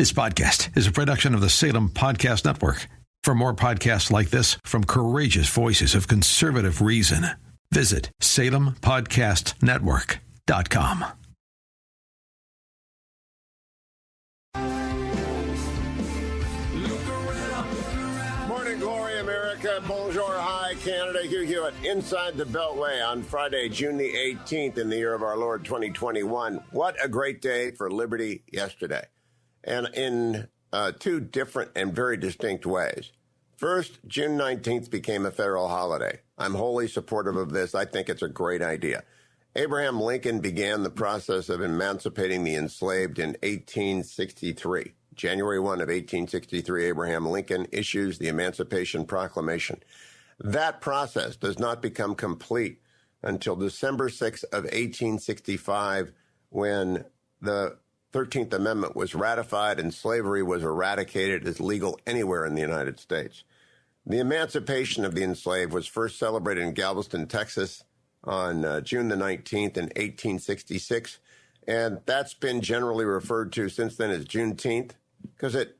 This podcast is a production of the Salem Podcast Network. For more podcasts like this from courageous voices of conservative reason, visit salempodcastnetwork.com. Morning, glory, America. Bonjour, hi, Canada. Hugh Hewitt, inside the Beltway on Friday, June the 18th in the year of our Lord 2021. What a great day for liberty yesterday. And in two different and very distinct ways. First, June 19th became a federal holiday. I'm wholly supportive of this. I think it's a great idea. Abraham Lincoln began the process of emancipating the enslaved in 1863. January 1 of 1863, Abraham Lincoln issues the Emancipation Proclamation. That process does not become complete until December 6 of 1865, when the 13th Amendment was ratified and slavery was eradicated as legal anywhere in the United States. The emancipation of the enslaved was first celebrated in Galveston, Texas on June the 19th in 1866, and that's been generally referred to since then as Juneteenth because it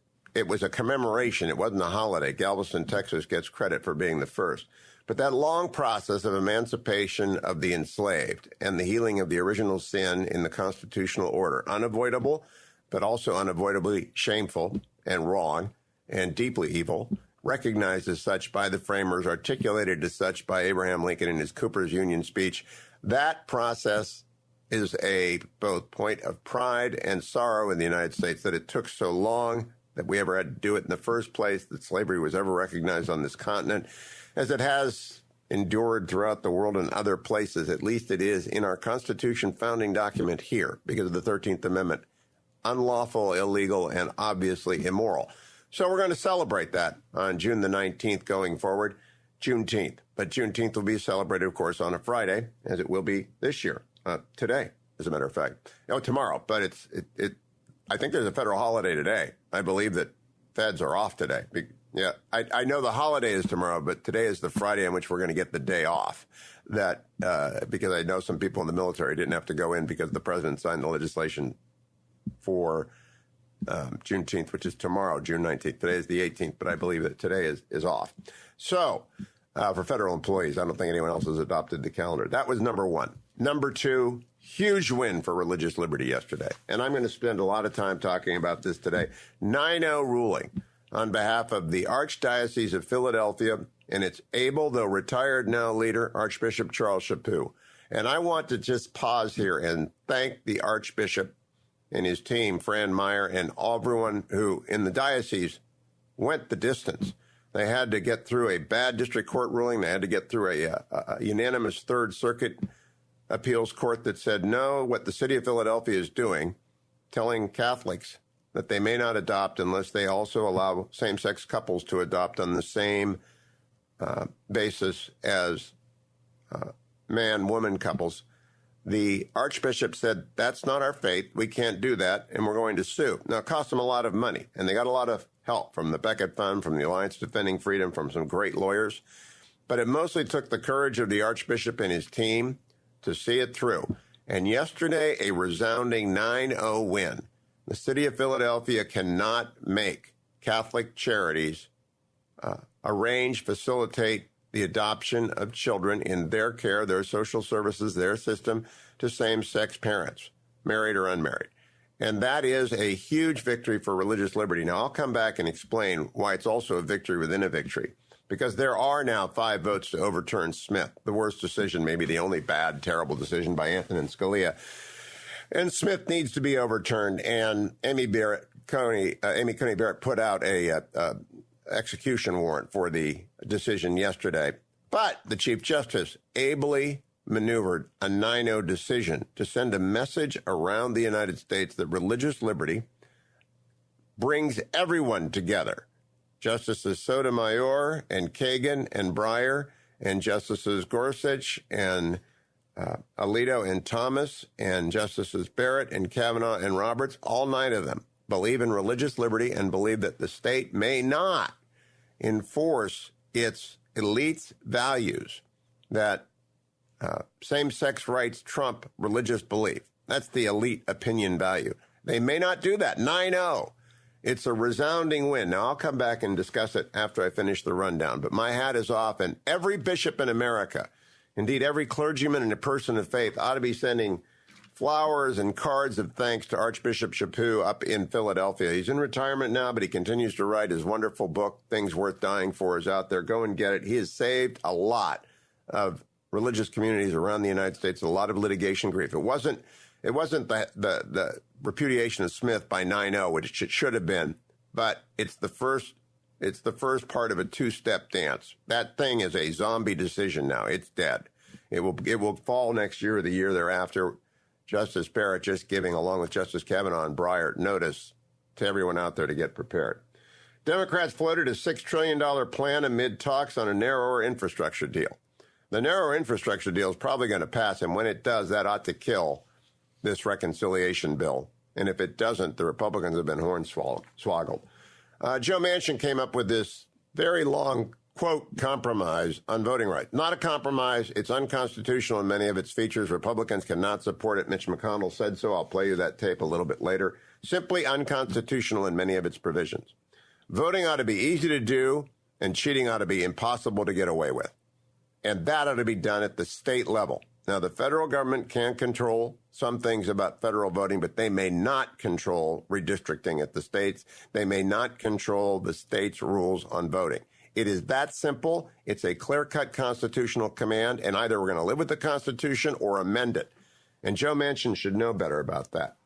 was a commemoration. It wasn't a holiday. Galveston, Texas gets credit for being the first. But that long process of emancipation of the enslaved and the healing of the original sin in the constitutional order, unavoidable, but also unavoidably shameful and wrong and deeply evil, recognized as such by the framers, articulated as such by Abraham Lincoln in his Cooper's Union speech. That process is a both point of pride and sorrow in the United States that it took so long that we ever had to do it in the first place, that slavery was ever recognized on this continent, as it has endured throughout the world and other places. At least it is in our Constitution founding document here because of the 13th Amendment. Unlawful, illegal, and obviously immoral. So we're going to celebrate that on June the 19th going forward, Juneteenth. But Juneteenth will be celebrated, of course, on a Friday, as it will be this year, today, as a matter of fact. Tomorrow, but I think there's a federal holiday today. I believe that feds are off today. Yeah, I know the holiday is tomorrow, but today is the Friday on which we're going to get the day off. That because I know some people in the military didn't have to go in because the president signed the legislation for Juneteenth, which is tomorrow, June 19th. Today is the 18th, but I believe that today is off. So for federal employees, I don't think anyone else has adopted the calendar. That was number one. Number two, huge win for religious liberty yesterday. And I'm going to spend a lot of time talking about this today. 9-0 ruling on behalf of the Archdiocese of Philadelphia and its able, though retired now leader, Archbishop Charles Chaput. And I want to just pause here and thank the Archbishop and his team, Fran Meyer, and everyone who in the diocese went the distance. They had to get through a bad district court ruling. They had to get through a unanimous Third Circuit appeals court that said, no, what the city of Philadelphia is doing, telling Catholics that they may not adopt unless they also allow same-sex couples to adopt on the same basis as man-woman couples. The Archbishop said, that's not our faith. We can't do that, and we're going to sue. Now, it cost them a lot of money, and they got a lot of help from the Becket Fund, from the Alliance Defending Freedom, from some great lawyers. But it mostly took the courage of the Archbishop and his team to see it through. And yesterday, a resounding 9-0 win. The city of Philadelphia cannot make Catholic charities arrange, facilitate the adoption of children in their care, their social services, their system to same-sex parents, married or unmarried. And that is a huge victory for religious liberty. Now, I'll come back and explain why it's also a victory within a victory. Because there are now 5 votes to overturn Smith, the worst decision, maybe the only bad, terrible decision by Antonin Scalia. And Smith needs to be overturned. And Amy Coney Barrett put out a execution warrant for the decision yesterday. But the Chief Justice ably maneuvered a 9-0 decision to send a message around the United States that religious liberty brings everyone together. Justices Sotomayor and Kagan and Breyer and Justices Gorsuch and Alito and Thomas and Justices Barrett and Kavanaugh and Roberts, all 9 of them believe in religious liberty and believe that the state may not enforce its elite values, that same-sex rights trump religious belief. That's the elite opinion value. They may not do that. 9-0. It's a resounding win. Now, I'll come back and discuss it after I finish the rundown, but my hat is off, and every bishop in America, indeed every clergyman and a person of faith, ought to be sending flowers and cards of thanks to Archbishop Chaput up in Philadelphia. He's in retirement now, but he continues to write his wonderful book, Things Worth Dying For, is out there. Go and get it. He has saved a lot of religious communities around the United States, a lot of litigation grief. It wasn't the repudiation of Smith by 9-0, which it should have been, but it's the first part of a two-step dance. That thing is a zombie decision now. It's dead. It will fall next year or the year thereafter. Justice Barrett just giving, along with Justice Kavanaugh and Breyer, notice to everyone out there to get prepared. Democrats floated a $6 trillion plan amid talks on a narrower infrastructure deal. The narrower infrastructure deal is probably going to pass, and when it does, that ought to kill this reconciliation bill. And if it doesn't, the Republicans have been hornswoggled. Joe Manchin came up with this very long, quote, compromise on voting rights. Not a compromise. It's unconstitutional in many of its features. Republicans cannot support it. Mitch McConnell said so. I'll play you that tape a little bit later. Simply unconstitutional in many of its provisions. Voting ought to be easy to do, and cheating ought to be impossible to get away with. And that ought to be done at the state level. Now, the federal government can control some things about federal voting, but they may not control redistricting at the states. They may not control the state's rules on voting. It is that simple. It's a clear-cut constitutional command, and either we're going to live with the Constitution or amend it. And Joe Manchin should know better about that.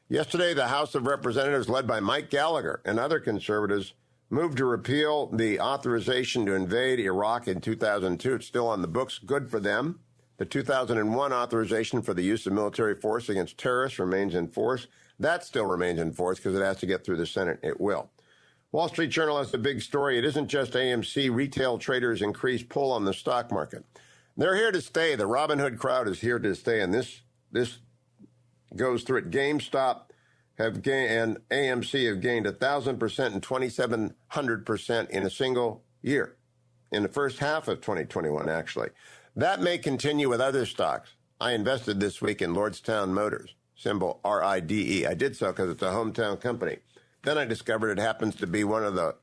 Yesterday, the House of Representatives, led by Mike Gallagher and other conservatives, moved to repeal the authorization to invade Iraq in 2002. It's still on the books. Good for them. The 2001 authorization for the use of military force against terrorists remains in force. That still remains in force because it has to get through the Senate. It will. Wall Street Journal has a big story. It isn't just AMC. Retail traders increase pull on the stock market. They're here to stay. The Robin Hood crowd is here to stay, and this goes through it. GameStop have gained, and AMC have gained 1,000% and 2,700% in a single year, in the first half of 2021, actually. That may continue with other stocks. I invested this week in Lordstown Motors, symbol RIDE. I did so because it's a hometown company. Then I discovered it happens to be one of the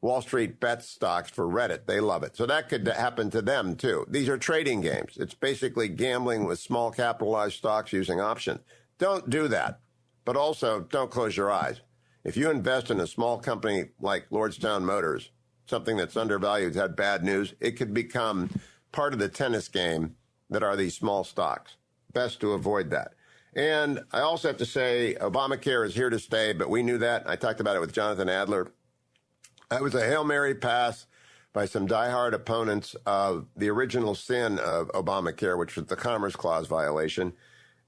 Wall Street Bets stocks for Reddit. They love it. So that could happen to them, too. These are trading games. It's basically gambling with small capitalized stocks using options. Don't do that. But also, don't close your eyes. If you invest in a small company like Lordstown Motors, something that's undervalued, had bad news, it could become part of the tennis game that are these small stocks. Best to avoid that. And I also have to say, Obamacare is here to stay, but we knew that. I talked about it with Jonathan Adler. It was a Hail Mary pass by some diehard opponents of the original sin of Obamacare, which was the Commerce Clause violation.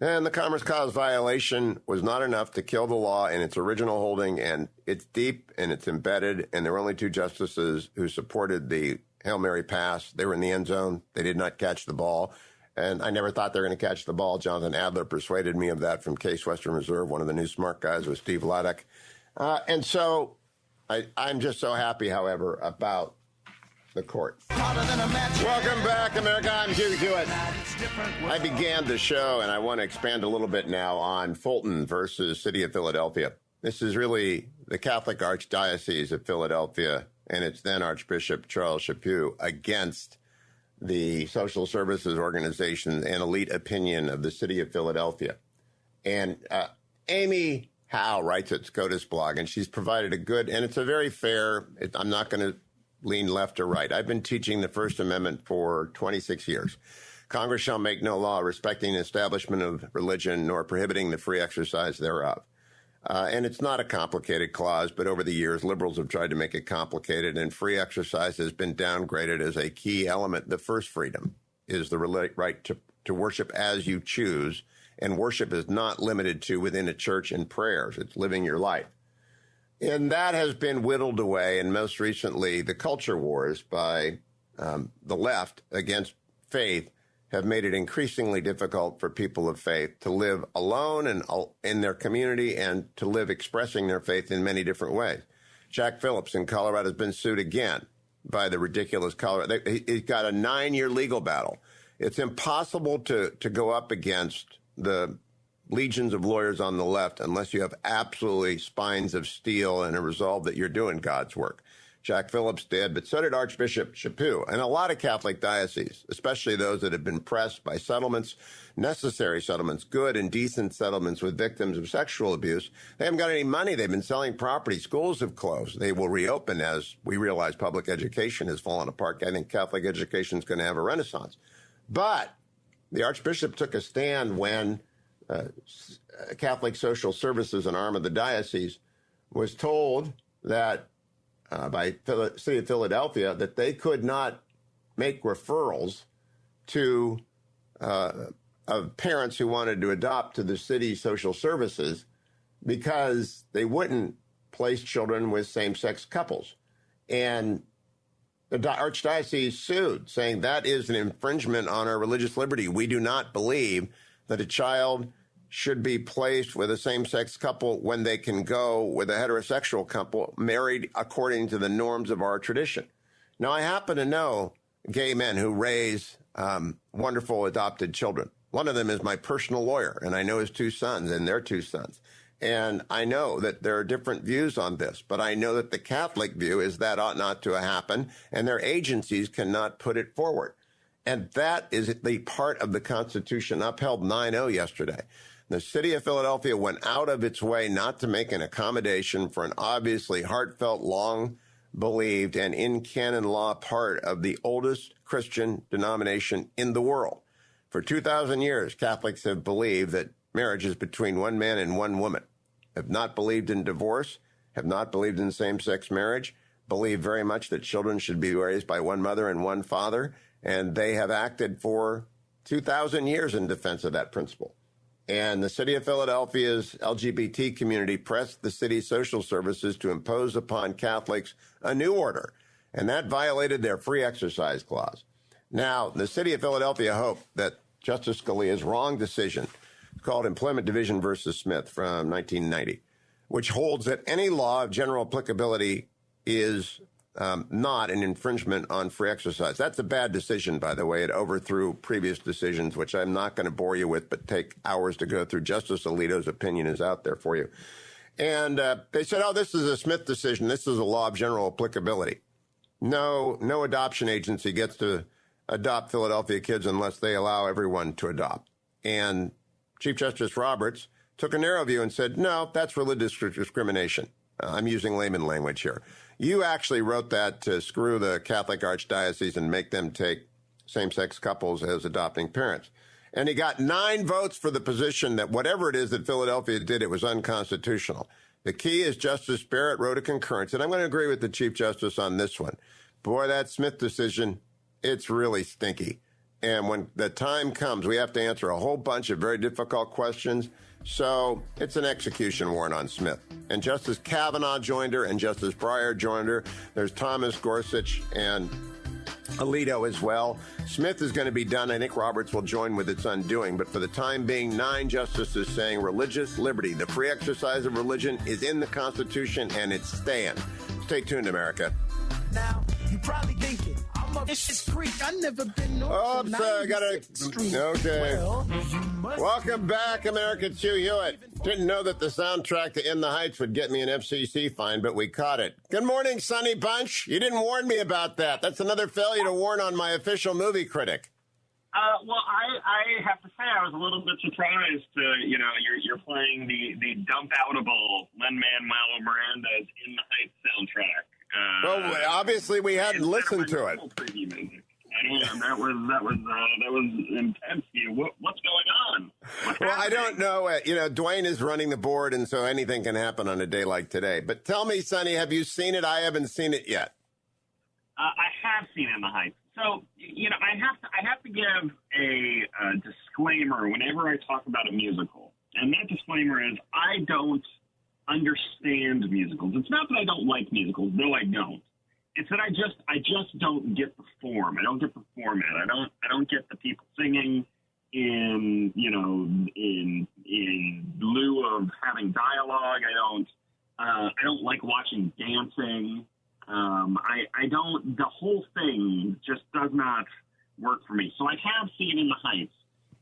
And the Commerce Clause violation was not enough to kill the law in its original holding, and it's deep and it's embedded, and there were only two justices who supported the Hail Mary pass. They were in the end zone. They did not catch the ball. And I never thought they were going to catch the ball. Jonathan Adler persuaded me of that from Case Western Reserve, one of the new smart guys with Steve Laddick. And so I'm just so happy, however, about the court. Welcome back, America. I'm Hugh Hewitt. I began the show, and I want to expand a little bit now on Fulton versus City of Philadelphia. This is really the Catholic Archdiocese of Philadelphia and its then Archbishop Charles Chaput against the social services organization and elite opinion of the city of Philadelphia. And Amy Howe writes at SCOTUS blog, and she's provided a good, and it's a very fair, I'm not going to lean left or right. I've been teaching the First Amendment for 26 years. Congress shall make no law respecting the establishment of religion nor prohibiting the free exercise thereof. And it's not a complicated clause, but over the years, liberals have tried to make it complicated, and free exercise has been downgraded as a key element. The first freedom is the right to worship as you choose, and worship is not limited to within a church and prayers. It's living your life. And that has been whittled away, and most recently, the culture wars by the left against faith have made it increasingly difficult for people of faith to live alone and in their community and to live expressing their faith in many different ways. Jack Phillips in Colorado has been sued again by the ridiculous Colorado. He's got a 9-year legal battle. It's impossible to go up against the legions of lawyers on the left unless you have absolutely spines of steel and a resolve that you're doing God's work. Jack Phillips did, but so did Archbishop Chaput and a lot of Catholic dioceses, especially those that have been pressed by settlements, necessary settlements, good and decent settlements with victims of sexual abuse. They haven't got any money. They've been selling property. Schools have closed. They will reopen as we realize public education has fallen apart. I think Catholic education is going to have a renaissance. But the Archbishop took a stand when Catholic Social Services, an arm of the diocese, was told that by the city of Philadelphia that they could not make referrals to of parents who wanted to adopt to the city social services because they wouldn't place children with same-sex couples. And the Archdiocese sued, saying that is an infringement on our religious liberty. We do not believe that a child should be placed with a same-sex couple when they can go with a heterosexual couple married according to the norms of our tradition. Now, I happen to know gay men who raise wonderful adopted children. One of them is my personal lawyer, and I know his two sons and their two sons. And I know that there are different views on this, but I know that the Catholic view is that ought not to happen, and their agencies cannot put it forward. And that is the part of the Constitution upheld 9-0 yesterday. The city of Philadelphia went out of its way not to make an accommodation for an obviously heartfelt, long-believed, and in canon law part of the oldest Christian denomination in the world. For 2,000 years, Catholics have believed that marriage is between one man and one woman, have not believed in divorce, have not believed in same-sex marriage, believe very much that children should be raised by one mother and one father, and they have acted for 2,000 years in defense of that principle. And the city of Philadelphia's LGBT community pressed the city's social services to impose upon Catholics a new order, and that violated their free exercise clause. Now, the city of Philadelphia hoped that Justice Scalia's wrong decision, called Employment Division versus Smith from 1990, which holds that any law of general applicability is not an infringement on free exercise. That's a bad decision, by the way. It overthrew previous decisions, which I'm not going to bore you with, but take hours to go through. Justice Alito's opinion is out there for you. And they said, oh, this is a Smith decision. This is a law of general applicability. No adoption agency gets to adopt Philadelphia kids unless they allow everyone to adopt. And Chief Justice Roberts took a narrow view and said, no, that's religious discrimination. I'm using layman language here. You actually wrote that to screw the Catholic Archdiocese and make them take same-sex couples as adopting parents. And he got 9 votes for the position that whatever it is that Philadelphia did, it was unconstitutional. The key is Justice Barrett wrote a concurrence, and I'm going to agree with the Chief Justice on this one. Boy, that Smith decision, it's really stinky. And when the time comes, we have to answer a whole bunch of very difficult questions. So it's an execution warrant on Smith. And Justice Kavanaugh joined her, and Justice Breyer joined her. There's Thomas Gorsuch and Alito as well. Smith is going to be done. I think Roberts will join with its undoing. But for the time being, 9 justices saying religious liberty, the free exercise of religion, is in the Constitution, and it's staying. Stay tuned, America. Now, you probably thinking, I'm up this creek. I never been north. Oops, I got it. Okay. Welcome back, America. It's Hugh Hewitt. Didn't know that the soundtrack to In the Heights would get me an FCC fine, but we caught it. Good morning, Sonny Bunch. You didn't warn me about that. That's another failure to warn on my official movie critic. Well, I have to say I was a little bit surprised to, you're playing the dump-outable Lin-Manuel Miranda's In the Heights soundtrack. Well, obviously we hadn't listened to it. Preview music. That was intense. What's going on? Well, I don't know. Dwayne is running the board, and so anything can happen on a day like today. But tell me, Sonny, have you seen it? I haven't seen it yet. I have seen In the Heights. So, I have to give a disclaimer whenever I talk about a musical. And that disclaimer is I don't understand musicals. It's not that I don't like musicals, though I don't. It's that I just don't get the form. I don't get the format. I don't get the people singing in lieu of having dialogue. I don't like watching dancing. The whole thing just does not work for me. So I have seen In the Heights,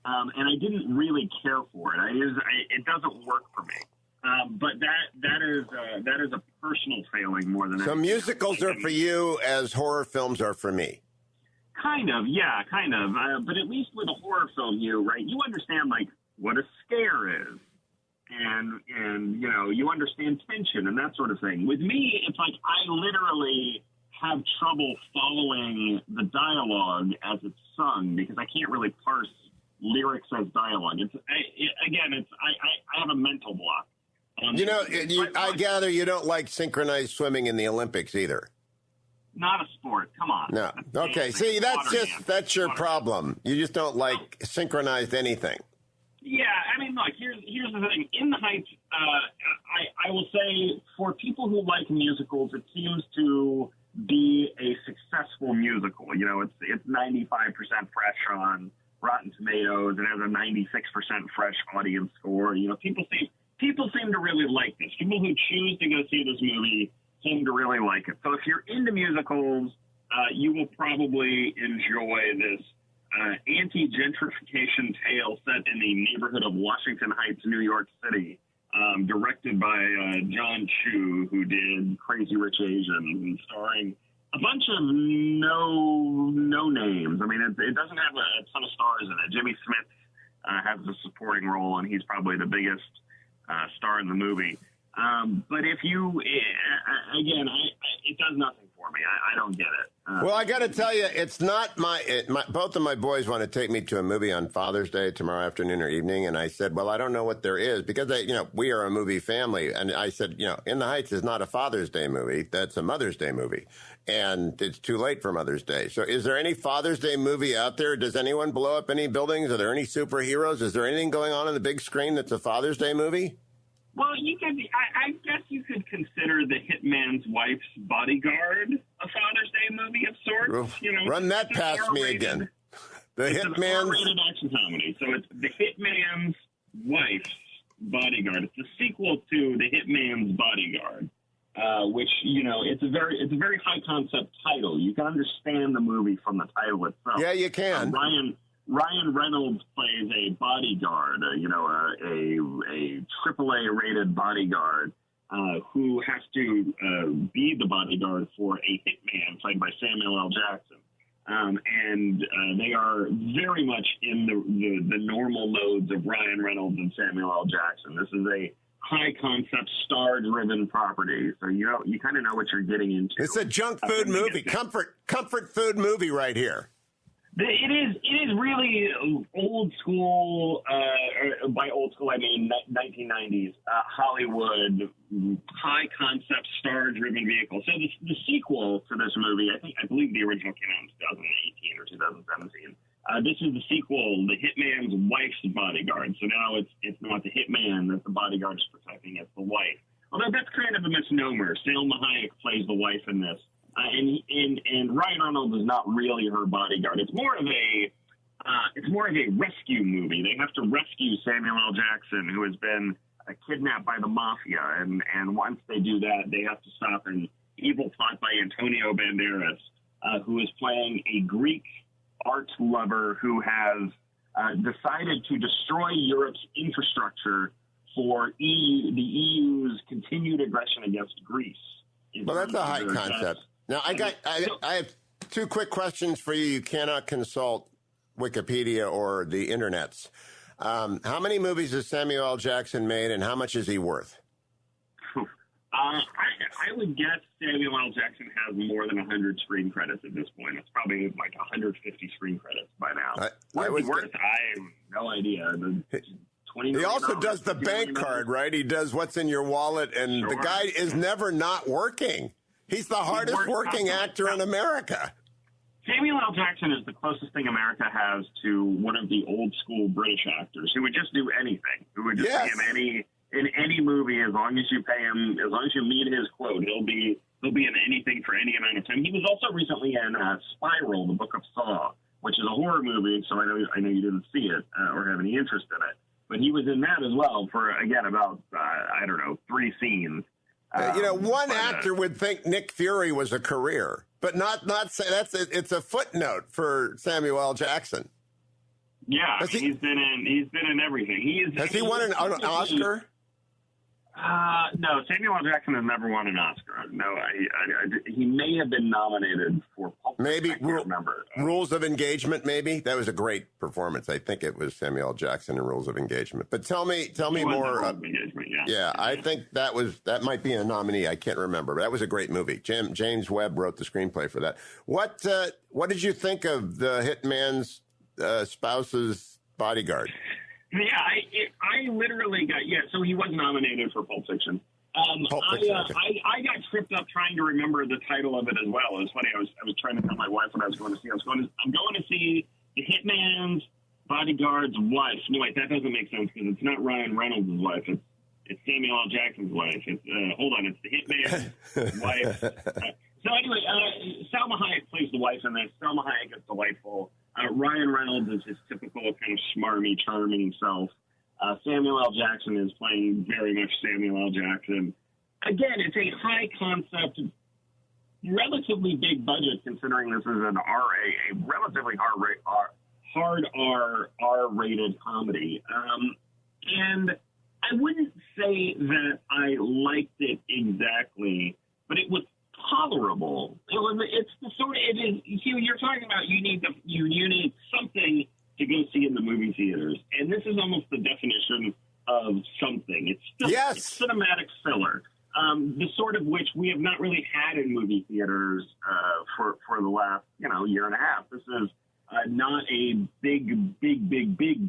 and I didn't really care for it. It doesn't work for me. But that is a personal failing more than anything. So musicals are for you as horror films are for me. Kind of, yeah, kind of. But at least with a horror film, you understand like what a scare is, and you understand tension and that sort of thing. With me, it's like I literally have trouble following the dialogue as it's sung because I can't really parse lyrics as dialogue. I have a mental block. I gather you don't like synchronized swimming in the Olympics either. Not a sport. Come on. No. Okay. See, that's your problem. You just don't like synchronized anything. Yeah. I mean, look, here's the thing. In the Heights, I will say for people who like musicals, it seems to be a successful musical. It's 95% fresh on Rotten Tomatoes and has a 96% fresh audience score. People seem to really like this. People who choose to go see this movie seem to really like it. So if you're into musicals, you will probably enjoy this anti-gentrification tale set in the neighborhood of Washington Heights, New York City, directed by John Chu, who did Crazy Rich Asians, and starring a bunch of no names. I mean, it doesn't have a ton of stars in it. Jimmy Smith has a supporting role, and he's probably the biggest star in the movie. But if you, again, it does nothing for me. I don't get it. Well, I got to tell you, it's not both of my boys want to take me to a movie on Father's Day tomorrow afternoon or evening. And I said, well, I don't know what there is because we are a movie family. And I said, In the Heights is not a Father's Day movie. That's a Mother's Day movie. And it's too late for Mother's Day. So is there any Father's Day movie out there? Does anyone blow up any buildings? Are there any superheroes? Is there anything going on the big screen that's a Father's Day movie? Well, I guess you could consider The Hitman's Wife's Bodyguard a Father's Day movie of sorts. Run that past me again. It's an R-rated action comedy. So it's The Hitman's Wife's Bodyguard. It's a sequel to The Hitman's Bodyguard, which it's a very high concept title. You can understand the movie from the title itself. Yeah, you can. Ryan Reynolds plays a bodyguard, a AAA rated bodyguard who has to be the bodyguard for a hitman played by Samuel L. Jackson. And they are very much in the normal modes of Ryan Reynolds and Samuel L. Jackson. This is a high concept star driven property. So you kind of know what you're getting into. It's a junk food movie, comfort food movie right here. It is really old school, by old school I mean 1990s, Hollywood, high concept, star-driven vehicle. So the sequel to this movie, I believe the original came out in 2018 or 2017. This is the sequel, The Hitman's Wife's Bodyguard. So now it's not the hitman that the bodyguard is protecting, it's the wife. Although that's kind of a misnomer. Salma Hayek plays the wife in this. And Ryan Reynolds is not really her bodyguard. It's more of a rescue movie. They have to rescue Samuel L. Jackson, who has been kidnapped by the mafia, and once they do that, they have to stop an evil plot by Antonio Banderas, who is playing a Greek art lover who has decided to destroy Europe's infrastructure for the EU's continued aggression against Greece. Well, that's a high concept. Now, I have two quick questions for you. You cannot consult Wikipedia or the internets. How many movies has Samuel L. Jackson made, and how much is he worth? I would guess Samuel L. Jackson has more than 100 screen credits at this point. It's probably like 150 screen credits by now. What is he worth? I have no idea. He also does the bank card, right? He does what's in your wallet, and the guy is never not working. He's the hardest working actor in America. Samuel L. Jackson is the closest thing America has to one of the old school British actors who would just do anything, who would just be in any movie as long as you pay him, as long as you meet his quote, he'll be in anything for any amount of time. He was also recently in Spiral, the Book of Saw, which is a horror movie, so I know you didn't see it or have any interest in it. But he was in that as well for, again, about, 3 scenes. One actor would think Nick Fury was a career, but not say it's a footnote for Samuel L. Jackson. Yeah, he's been in everything. Has he won an Oscar? No, Samuel L. Jackson has never won an Oscar. No, he may have been nominated for Pulp Fiction. Maybe I can't remember. Rules of Engagement. Maybe that was a great performance. I think it was Samuel L. Jackson in Rules of Engagement. But tell me more. Rules of Engagement, yeah, I think that might be a nominee. I can't remember. But that was a great movie. James Webb wrote the screenplay for that. What did you think of the hitman's spouse's bodyguard? Yeah, I literally got, so he was nominated for Pulp Fiction. I got tripped up trying to remember the title of it as well. It was funny. I was trying to tell my wife what I was going to see. I'm going to see The Hitman's Bodyguard's Wife. No, wait, that doesn't make sense because it's not Ryan Reynolds' wife. It's Samuel L. Jackson's wife. It's The Hitman's Wife. So anyway, Salma Hayek plays the wife in this. Salma Hayek is delightful. Ryan Reynolds is his typical kind of smarmy, charming self. Samuel L. Jackson is playing very much Samuel L. Jackson. Again, it's a high concept, relatively big budget considering this is an a relatively hard R-rated comedy. And I wouldn't say that I liked it exactly, but it was tolerable. It's the sort of, it is, Hugh, you're talking about you need something to go see in the movie theaters, and this is almost the definition of something. It's still it's cinematic filler, the sort of which we have not really had in movie theaters for the last year and a half. This is not a big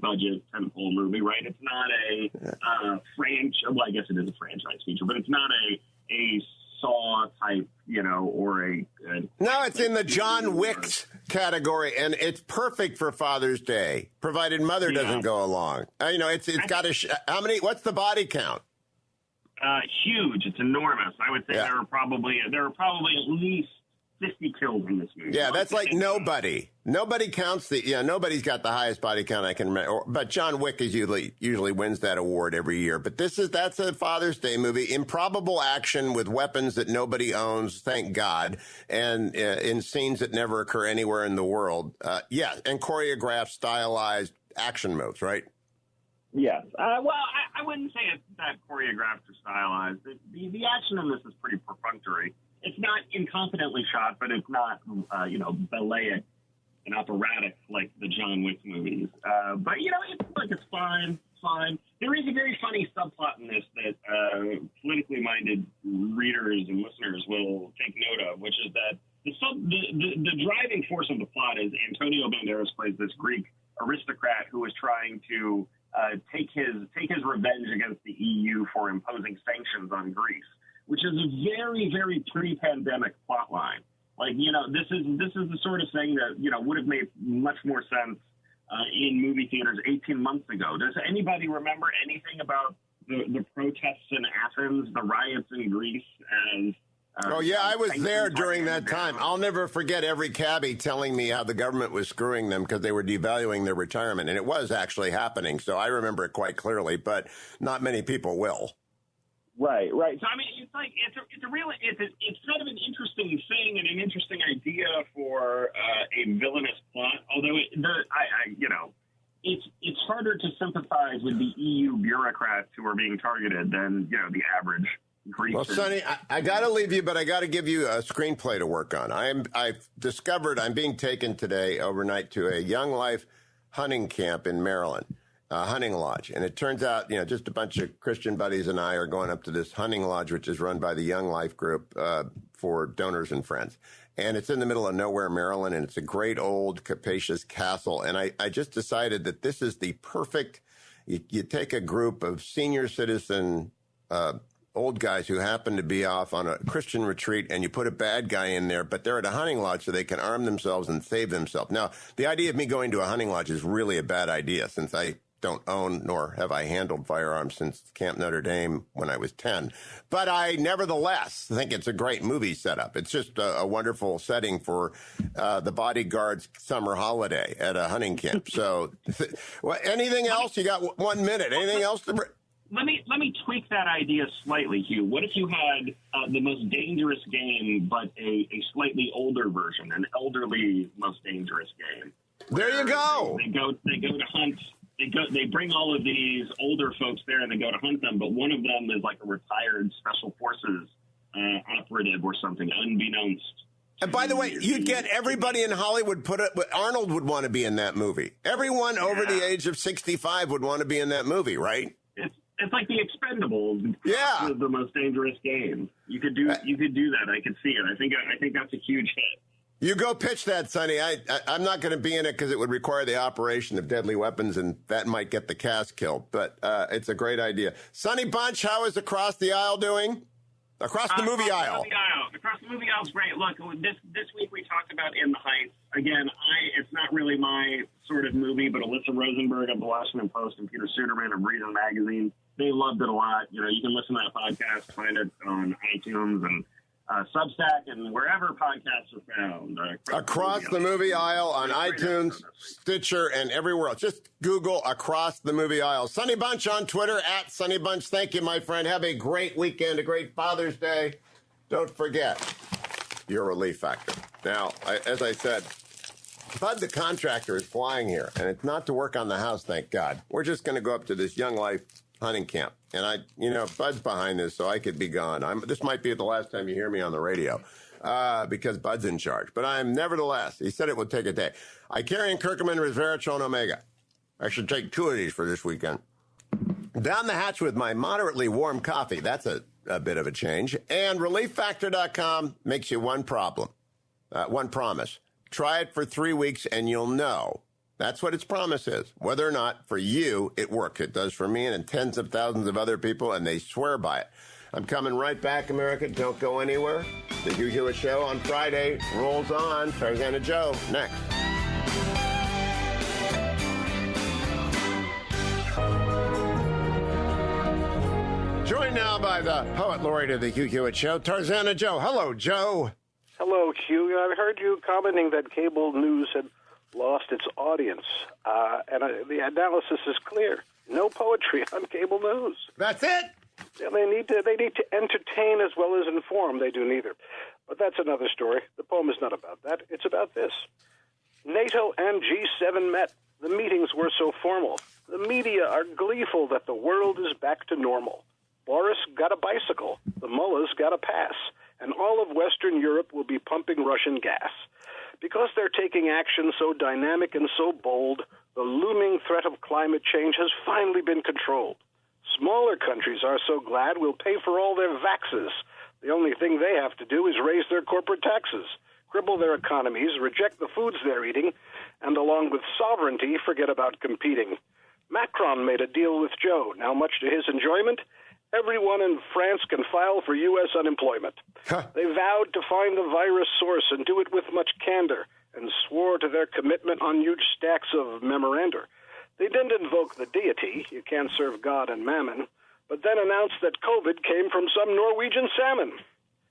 budget tentpole movie, right? It's not a franchise. Well, I guess it is a franchise feature, but it's not a Saw type, or a no, it's in the John Wick category, and it's perfect for Father's Day, provided Mother doesn't go along. It's got how many? What's the body count? Huge. It's enormous. I would say there are probably at least 50 kills in this movie. Yeah, that's like nobody. Nobody counts nobody's got the highest body count I can remember. But John Wick usually wins that award every year. But that's a Father's Day movie. Improbable action with weapons that nobody owns, thank God, and in scenes that never occur anywhere in the world. And choreographed, stylized action moves, right? Yes. Well, I wouldn't say it's that choreographed or stylized. The action in this is pretty perfunctory. It's not incompetently shot, but it's not, ballet and operatic like the John Wick movies. But it's fine. There is a very funny subplot in this that politically minded readers and listeners will take note of, which is that the driving force of the plot is Antonio Banderas plays this Greek aristocrat who is trying to take his revenge against the EU for imposing sanctions on Greece, which is a very, very pre-pandemic plot line. Like, this is the sort of thing that, would have made much more sense in movie theaters 18 months ago. Does anybody remember anything about the protests in Athens, the riots in Greece? I was there during that time. I'll never forget every cabbie telling me how the government was screwing them because they were devaluing their retirement. And it was actually happening. So I remember it quite clearly, but not many people will. Right. So I mean, it's like it's kind of an interesting thing and an interesting idea for a villainous plot. Although it's harder to sympathize with the EU bureaucrats who are being targeted than the average Greek. Well, Sonny, I got to leave you, but I got to give you a screenplay to work on. I've discovered I'm being taken today overnight to a Young Life hunting camp in Maryland. Hunting lodge. And it turns out, just a bunch of Christian buddies and I are going up to this hunting lodge, which is run by the Young Life group for donors and friends. And it's in the middle of nowhere, Maryland, and it's a great old capacious castle. And I just decided that this is the perfect, you take a group of senior citizen old guys who happen to be off on a Christian retreat, and you put a bad guy in there, but they're at a hunting lodge so they can arm themselves and save themselves. Now, the idea of me going to a hunting lodge is really a bad idea since I don't own nor have I handled firearms since Camp Notre Dame when I was 10. But I nevertheless think it's a great movie setup. It's just a wonderful setting for the bodyguard's summer holiday at a hunting camp. So anything else? You got 1 minute. Anything else to bring? Let me tweak that idea slightly, Hugh. What if you had the most dangerous game, but a slightly older version, an elderly most dangerous game? There you go. They go to hunt. They bring all of these older folks there, and they go to hunt them. But one of them is like a retired special forces operative or something, unbeknownst. And by the way, you'd get everybody in Hollywood Arnold would want to be in that movie. Everyone over the age of 65 would want to be in that movie, right? It's like the Expendables. Yeah, the most dangerous game. You could do that. I could see it. I think that's a huge hit. You go pitch that, Sonny. I'm not going to be in it because it would require the operation of deadly weapons, and that might get the cast killed. But it's a great idea. Sonny Bunch, how is Across the Aisle doing? Across the movie aisle. Across the movie aisle is great. Look, this week we talked about In the Heights. Again, it's not really my sort of movie, but Alyssa Rosenberg of the Washington Post and Peter Suderman of Reason Magazine, they loved it a lot. You know, you can listen to that podcast, find it on iTunes and Substack and wherever podcasts are found. Across the movie aisle on iTunes, Stitcher, and everywhere else. Just Google Across the Movie Aisle. Sonny Bunch on Twitter, @SonnyBunch. Thank you, my friend. Have a great weekend, a great Father's Day. Don't forget your relief factor. Now, as I said, Bud the contractor is flying here, and it's not to work on the house, thank God. We're just going to go up to this Young Life hunting camp. And Bud's behind this, so I could be gone. This might be the last time you hear me on the radio because Bud's in charge. But I'm nevertheless, he said it would take a day. Icarian, Kirkman, Resveratrol, and Omega. I should take 2 of these for this weekend. Down the hatch with my moderately warm coffee. That's a bit of a change. And ReliefFactor.com makes you one promise. Try it for 3 weeks and you'll know. That's what its promise is. Whether or not, for you, it works. It does for me and tens of thousands of other people, and they swear by it. I'm coming right back, America. Don't go anywhere. The Hugh Hewitt Show on Friday rolls on. Tarzana Joe, next. Joined now by the poet laureate of the Hugh Hewitt Show, Tarzana Joe. Hello, Joe. Hello, Hugh. I heard you commenting that cable news had lost its audience, and the analysis is clear. No poetry on cable news. That's it. They need to entertain as well as inform. They do neither. But that's another story. The poem is not about that. It's about this. NATO and G7 met. The meetings were so formal. The media are gleeful that the world is back to normal. Boris got a bicycle. The mullahs got a pass. And all of Western Europe will be pumping Russian gas. Because they're taking action so dynamic and so bold, the looming threat of climate change has finally been controlled. Smaller countries are so glad we'll pay for all their vaxes. The only thing they have to do is raise their corporate taxes, cripple their economies, reject the foods they're eating, and along with sovereignty, forget about competing. Macron made a deal with Joe. Now, much to his enjoyment, everyone in France can file for U.S. unemployment. They vowed to find the virus source and do it with much candor, and swore to their commitment on huge stacks of memoranda. They didn't invoke the deity, you can't serve God and mammon, but then announced that COVID came from some Norwegian salmon.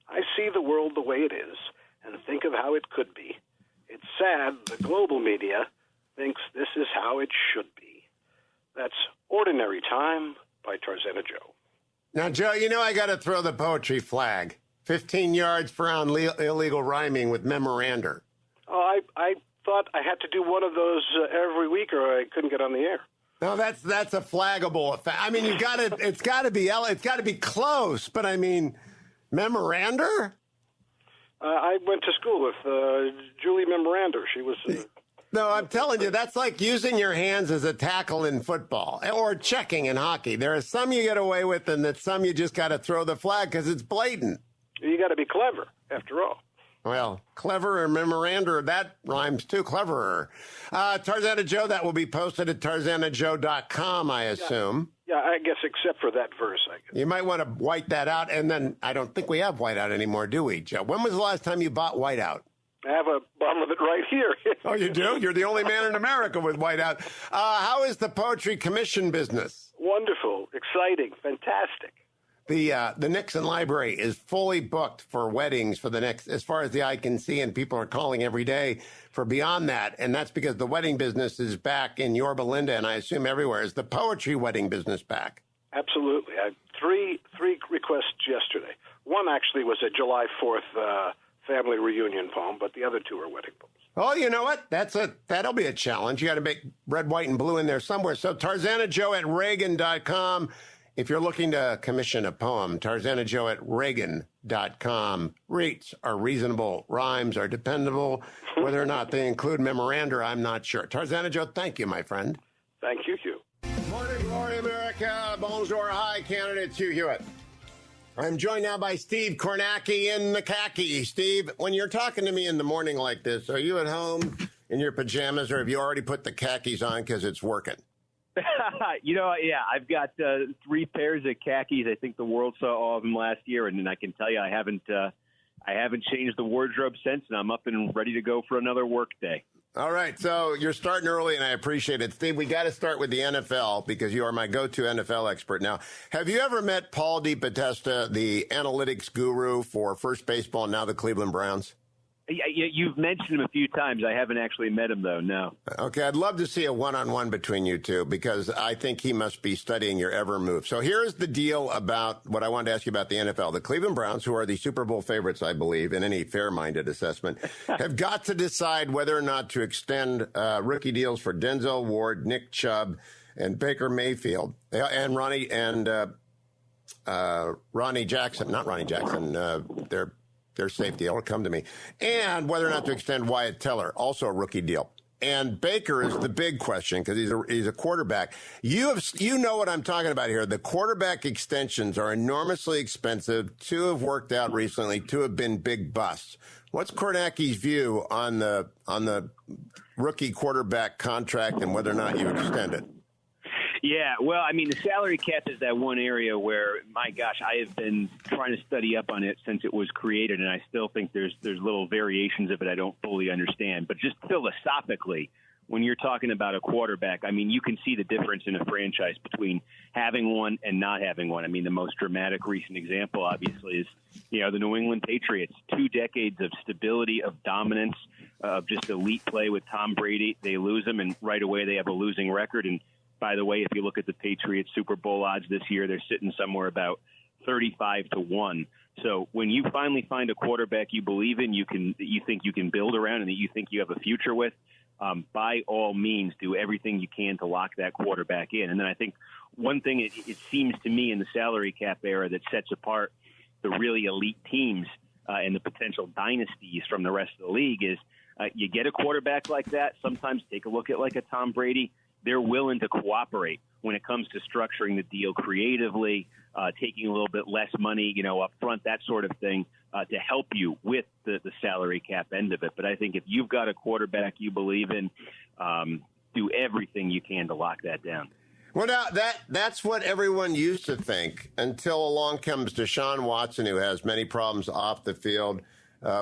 I see the world the way it is, and think of how it could be. It's sad the global media thinks this is how it should be. That's Ordinary Time by Tarzana Joe. Now, Joe, I got to throw the poetry flag. 15 yards for illegal rhyming with memoranda. Oh, I thought I had to do one of those every week, or I couldn't get on the air. No, that's a flaggable effect. I mean, it's got to be close, but I mean, memoranda. I went to school with Julie Memoranda. She was. No, I'm telling you, that's like using your hands as a tackle in football or checking in hockey. There are some you get away with, and that some you just got to throw the flag because it's blatant. You got to be clever, after all. Well, clever or memoranda, that rhymes too. Cleverer. Tarzana Joe, that will be posted at tarzanajoe.com, I assume. Yeah, I guess except for that verse, I guess. You might want to white that out, and then I don't think we have whiteout anymore, do we, Joe? When was the last time you bought whiteout? I have a bottle of it right here. Oh, you do? You're the only man in America with whiteout. How is the poetry commission business? Wonderful, exciting, fantastic. The Nixon Library is fully booked for weddings for the next, as far as the eye can see, and people are calling every day for beyond that. And that's because the wedding business is back in Yorba Linda, and I assume everywhere. Is the poetry wedding business back? Absolutely. I had three requests yesterday. One actually was a July 4th family reunion poem, but the other two are wedding poems. Oh, you know what? That'll be a challenge. You got to make red, white, and blue in there somewhere. So TarzanaJoe@Reagan.com. If you're looking to commission a poem, TarzanaJoe@Reagan.com. Rates are reasonable. Rhymes are dependable. Whether or not they include memoranda, I'm not sure. Tarzana Joe, thank you, my friend. Thank you, Hugh. Morning, glory, America. Bonjour, hi, Canada. It's Hugh Hewitt. I'm joined now by Steve Kornacki in the khaki. Steve, when you're talking to me in the morning like this, are you at home in your pajamas, or have you already put the khakis on because it's working? I've got 3 pairs of khakis. I think the world saw all of them last year, and I can tell you I haven't changed the wardrobe since, and I'm up and ready to go for another work day. All right, so you're starting early, and I appreciate it. Steve, we got to start with the NFL because you are my go-to NFL expert. Now, have you ever met Paul DePodesta, the analytics guru for First Baseball, now the Cleveland Browns? You've mentioned him a few times. I haven't actually met him, though, no. Okay, I'd love to see a one-on-one between you two because I think he must be studying your every move. So here's the deal about what I wanted to ask you about the NFL. The Cleveland Browns, who are the Super Bowl favorites, I believe, in any fair-minded assessment, have got to decide whether or not to extend rookie deals for Denzel Ward, Nick Chubb, and Baker Mayfield, and Ronnie Jackson, not Ronnie Jackson, their safety. It'll come to me. And whether or not to extend Wyatt Teller, also a rookie deal. And Baker is the big question because he's a quarterback. You know what I'm talking about here. The quarterback extensions are enormously expensive. 2 have worked out recently. 2 have been big busts. What's Kornacki's view on the rookie quarterback contract and whether or not you extend it? Yeah, well, I mean, the salary cap is that one area where, my gosh, I have been trying to study up on it since it was created, and I still think there's little variations of it I don't fully understand. But just philosophically, when you're talking about a quarterback, I mean, you can see the difference in a franchise between having one and not having one. I mean, the most dramatic recent example, obviously, is, the New England Patriots. 2 decades of stability, of dominance, of just elite play with Tom Brady. They lose him, and right away they have a losing record. And by the way, if you look at the Patriots Super Bowl odds this year, they're sitting somewhere about 35-1. So when you finally find a quarterback you believe in, you think you can build around, and that you think you have a future with, by all means, do everything you can to lock that quarterback in. And then I think one thing it seems to me in the salary cap era that sets apart the really elite teams and the potential dynasties from the rest of the league is you get a quarterback like that. Sometimes take a look at like a Tom Brady. They're willing to cooperate when it comes to structuring the deal creatively, taking a little bit less money, up front, that sort of thing, to help you with the salary cap end of it. But I think if you've got a quarterback you believe in, do everything you can to lock that down. Well, now, that's what everyone used to think until along comes Deshaun Watson, who has many problems off the field.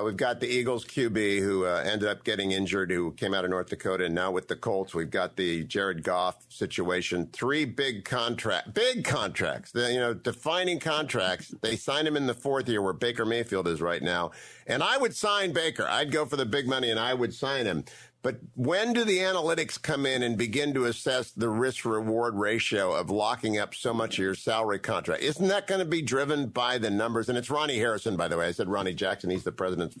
We've got the Eagles QB who ended up getting injured, who came out of North Dakota, and now with the Colts, we've got the Jared Goff situation. 3 big contracts, defining contracts. They signed him in the 4th year where Baker Mayfield is right now. And I would sign Baker. I'd go for the big money and I would sign him. But when do the analytics come in and begin to assess the risk-reward ratio of locking up so much of your salary contract? Isn't that going to be driven by the numbers? And it's Ronnie Harrison, by the way. I said Ronnie Jackson. He's the President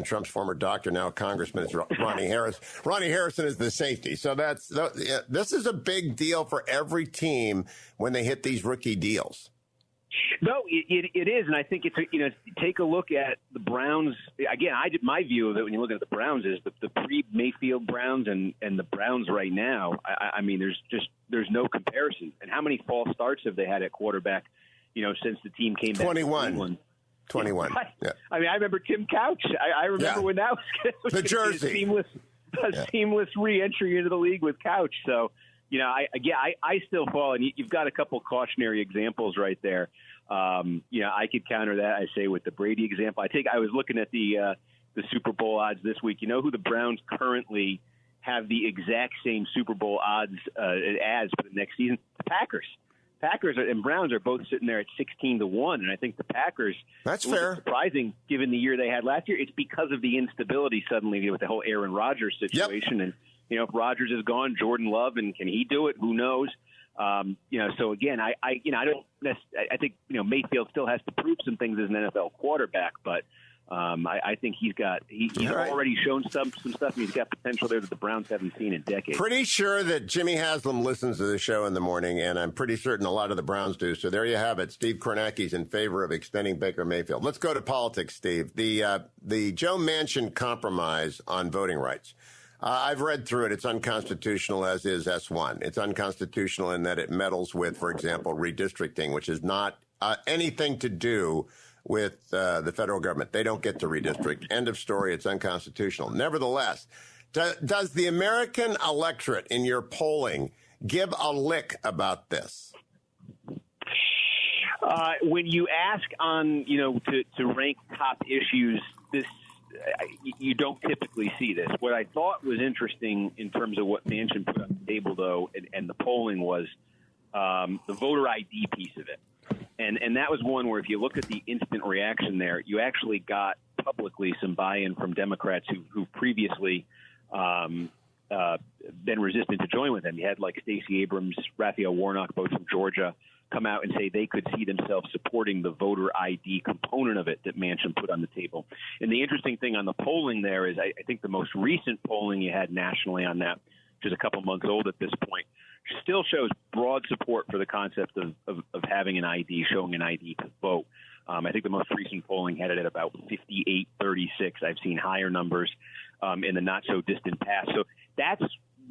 Trump's former doctor, now a congressman. It's Ronnie Harris. Ronnie Harrison is the safety. So this is a big deal for every team when they hit these rookie deals. No, it is, and I think it's take a look at the Browns again. My view of it when you look at the Browns is the pre-Mayfield Browns and the Browns right now. I mean, there's no comparison. And how many false starts have they had at quarterback? Since the team came back. 21. Yeah. I mean, I remember Tim Couch. I remember when that was the jersey. Seamless re-entry into the league with Couch. So. I still fall, and you've got a couple cautionary examples right there. I could counter that, I say, with the Brady example. I was looking at the Super Bowl odds this week. You know who the Browns currently have the exact same Super Bowl odds as for the next season? The Packers. Packers and Browns are both sitting there at 16-1, and I think the Packers. That's fair. Surprising given the year they had last year. It's because of the instability suddenly with the whole Aaron Rodgers situation. Yep. And if Rodgers is gone, Jordan Love, and can he do it? Who knows? So again, I think Mayfield still has to prove some things as an NFL quarterback, but I think he's already shown some stuff, and he's got potential there that the Browns haven't seen in decades. Pretty sure that Jimmy Haslam listens to the show in the morning, and I'm pretty certain a lot of the Browns do. So there you have it. Steve Kornacki's in favor of extending Baker Mayfield. Let's go to politics, Steve. The Joe Manchin compromise on voting rights. I've read through it. It's unconstitutional, as is S1. It's unconstitutional in that it meddles with, for example, redistricting, which is not anything to do with the federal government. They don't get to redistrict. End of story. It's unconstitutional. Nevertheless, does the American electorate in your polling give a lick about this? When you ask on, to rank top issues, you don't typically see this. What I thought was interesting in terms of what Manchin put on the table, though, and the polling was the voter ID piece of it. And that was one where if you looked at the instant reaction there, you actually got publicly some buy-in from Democrats who previously been resistant to join with them. You had like Stacey Abrams, Raphael Warnock, both from Georgia, come out and say they could see themselves supporting the voter ID component of it that Manchin put on the table. And the interesting thing on the polling there is I think the most recent polling you had nationally on that, which is a couple months old at this point, still shows broad support for the concept of having an ID, showing an ID to vote. I think the most recent polling had it at about 58-36. I've seen higher numbers in the not-so-distant past. So that's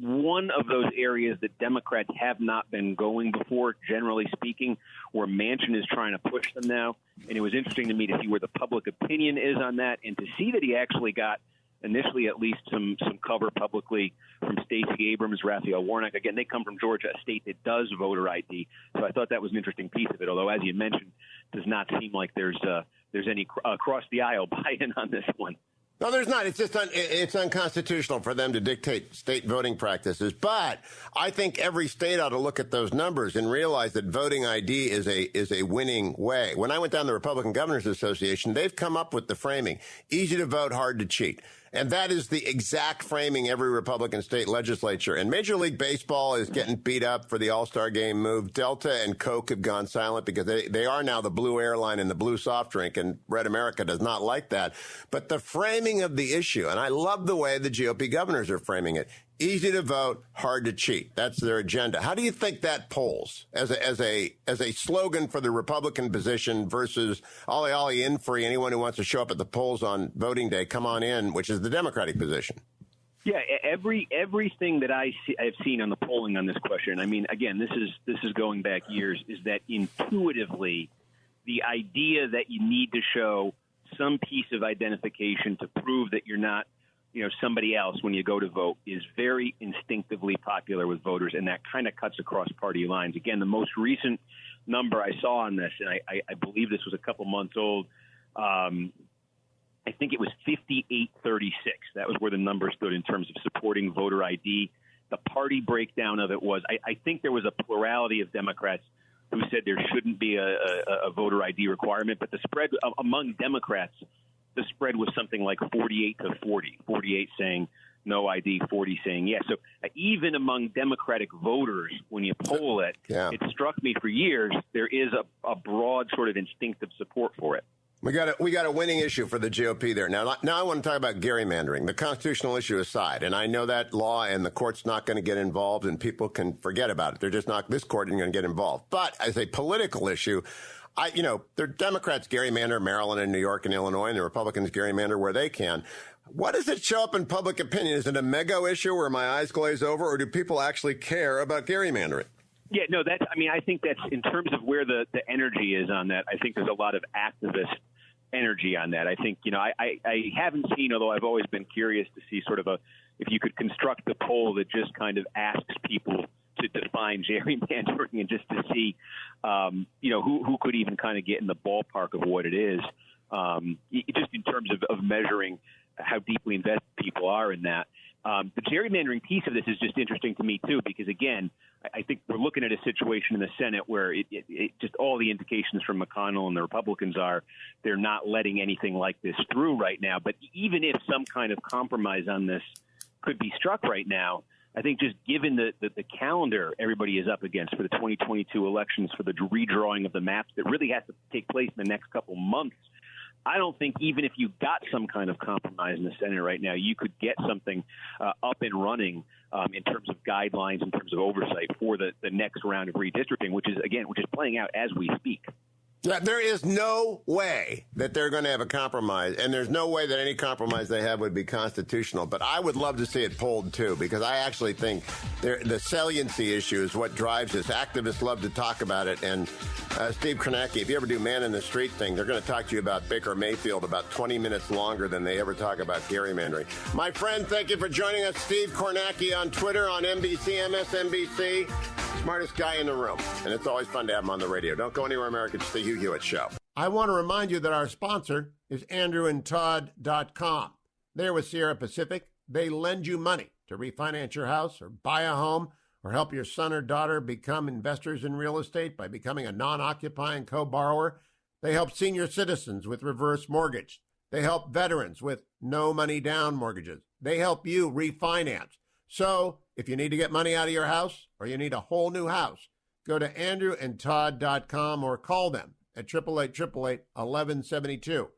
one of those areas that Democrats have not been going before, generally speaking, where Manchin is trying to push them now. And it was interesting to me to see where the public opinion is on that and to see that he actually got initially at least some cover publicly from Stacey Abrams, Raphael Warnock. Again, they come from Georgia, a state that does voter ID. So I thought that was an interesting piece of it, although, as you mentioned, does not seem like there's any across-the-aisle buy-in on this one. No, there's not. It's just it's unconstitutional for them to dictate state voting practices. But I think every state ought to look at those numbers and realize that voting ID is a winning way. When I went down to the Republican Governors Association, they've come up with the framing: easy to vote, hard to cheat. And that is the exact framing every Republican state legislature. And Major League Baseball is getting beat up for the All-Star Game move. Delta and Coke have gone silent because they are now the blue airline and the blue soft drink, and Red America does not like that. But the framing of the issue, and I love the way the GOP governors are framing it, easy to vote, hard to cheat. That's their agenda. How do you think that polls as a slogan for the Republican position versus ollie ollie in free, anyone who wants to show up at the polls on voting day, come on in, which is the Democratic position? Yeah, everything that I've seen on the polling on this question, I mean, again, this is going back years, is that intuitively the idea that you need to show some piece of identification to prove that you're not somebody else when you go to vote is very instinctively popular with voters, and that kind of cuts across party lines. Again, the most recent number I saw on this, and I believe this was a couple months old, I think it was 58-36. That was where the number stood in terms of supporting voter ID. The party breakdown of it was, I think there was a plurality of Democrats who said there shouldn't be a voter ID requirement, but the spread among Democrats, the spread was something like 48-40, 48 saying no ID, 40 saying yes. So even among Democratic voters, when you poll it, It struck me for years, there is a broad sort of instinctive support for it. We got a winning issue for the GOP there. Now I want to talk about gerrymandering, the constitutional issue aside. And I know that law and the court's not going to get involved and people can forget about it. They're just not, this court isn't going to get involved. But as a political issue, the Democrats gerrymander Maryland and New York and Illinois, and the Republicans gerrymander where they can. What does it show up in public opinion? Is it a mega issue where my eyes glaze over, or do people actually care about gerrymandering? Yeah, no, I think that's in terms of where the energy is on that. I think there's a lot of activist energy on that. I think, I haven't seen, although I've always been curious to see sort of if you could construct a poll that just kind of asks people to define gerrymandering and just to see, who could even kind of get in the ballpark of what it is, just in terms of measuring how deeply invested people are in that. The gerrymandering piece of this is just interesting to me, too, because, again, I think we're looking at a situation in the Senate where it just all the indications from McConnell and the Republicans are they're not letting anything like this through right now. But even if some kind of compromise on this could be struck right now, I think just given the calendar everybody is up against for the 2022 elections, for the redrawing of the maps that really has to take place in the next couple months, I don't think even if you got some kind of compromise in the Senate right now, you could get something up and running in terms of guidelines, in terms of oversight for the next round of redistricting, which is playing out as we speak. Yeah, there is no way that they're going to have a compromise, and there's no way that any compromise they have would be constitutional. But I would love to see it pulled, too, because I actually think the saliency issue is what drives this. Activists love to talk about it, and Steve Kornacki, if you ever do Man in the Street thing, they're going to talk to you about Baker Mayfield about 20 minutes longer than they ever talk about gerrymandering. My friend, thank you for joining us. Steve Kornacki on Twitter, on NBC, MSNBC. Smartest guy in the room, and it's always fun to have him on the radio. Don't go anywhere, America. It's the Hugh Hewitt Show. I want to remind you that our sponsor is AndrewandTodd.com. They're with Sierra Pacific. They lend you money to refinance your house or buy a home or help your son or daughter become investors in real estate by becoming a non-occupying co-borrower. They help senior citizens with reverse mortgage. They help veterans with no money down mortgages. They help you refinance. So if you need to get money out of your house or you need a whole new house, go to AndrewandTodd.com or call them at 888-888-1172.